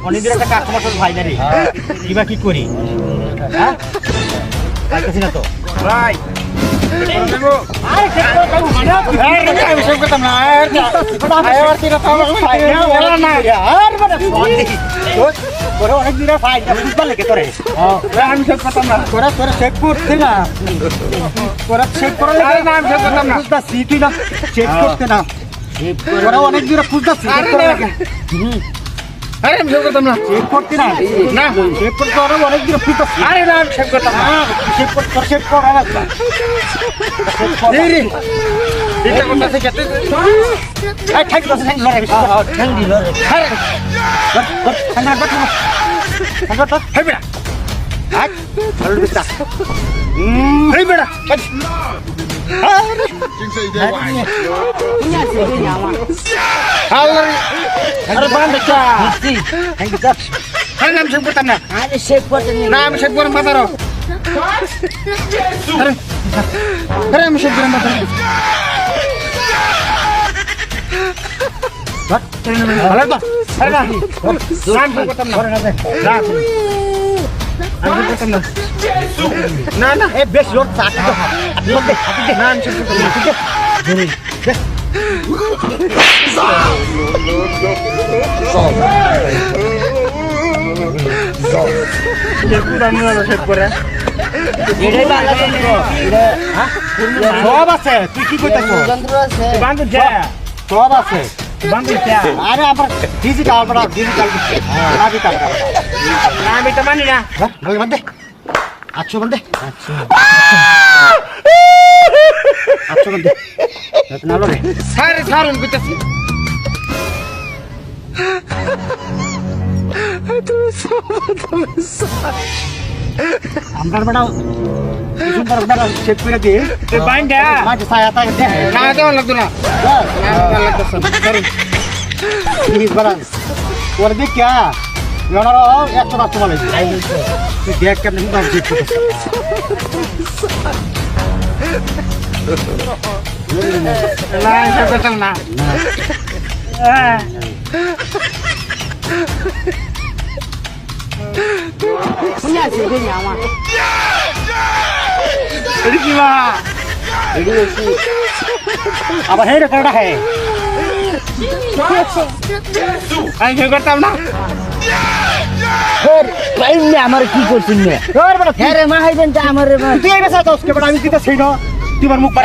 অনেকদিন একটা কাস্টমার সাথে ভাই জানি কিবা কি করি হ্যাঁ পাইতেছি না তো ভাই অনেক দিন ফাইন বুঝবার লেগে তোরে আমি সব কথা না তোরা তোরা চেক করতে না তোরা চেক করার লেগে না আমি সব কথা না বুঝতাছি তুই না চেক করতে না তোরা অনেক দিন খুঁজতাছি আরে আমি সব কথা না চেক করতে না না চেক করতে ওরা অনেক দিন খুঁজতাছি আরে না আমি সব কথা না চেক করতে তোর চেক করা লাগবে চেক কর রে এটা কথা থেকে এই ঠাক দছ হ্যাং লরে হ্যাং দি লরে আরে হ্যাং বাট হ্যাং বাট হেই বেটা আক ভালো বেটা হেই বেটা আরে বান দেখা হ্যাং দি হ্যাং আমি সব কথা না আরে শেক করতে না আমি শেক করব বাজারো আরে আরে আমি শেক করব বাজারো বাট ভালো তো আরে না জান করতাম না না আমি করতাম না না না এ বেশ লোড চাট তো লোড দে না আমি শেক করতাম না ঠিক আছে ये पूरा मुंह শেক করে এটাই বাংলা যন্ত্র এটা হ্যাঁ সব আছে তুই কি কইতাছ যন্ত্র আছে বান্ধু যা সব আছে বান্ধু যা আরে আমার ডিজিটাল বড় ডিজিটাল না বিটা না বিটা মানি না ভাই বন্ধে আচ্ছা বন্ধে আচ্ছা বন্ধে না লরে সারে সারুন কইতাছি আমরা বড় সুন্দর বড় চেক করে দে এ বাইন্ডা মাঝে ছায়া তা দে না দেও লাগতো না না লাগতো সরি প্লিজ বড় ওর দেখ क्या योनारो 100 বাচ্চা বলে তুই দেখ কেমন দাম চেক করছিস না এটা কথা না পুnya sih dia nyaman. Ini gimana? Ini sih. Apa hai record hai? Ayo juga tahu na. Her, lain ni amar ki korsin ni. Her bana. Her mah hai benda amar. Tu ini saya tahu. Sekarang ini kita sih no. Tu baru muk.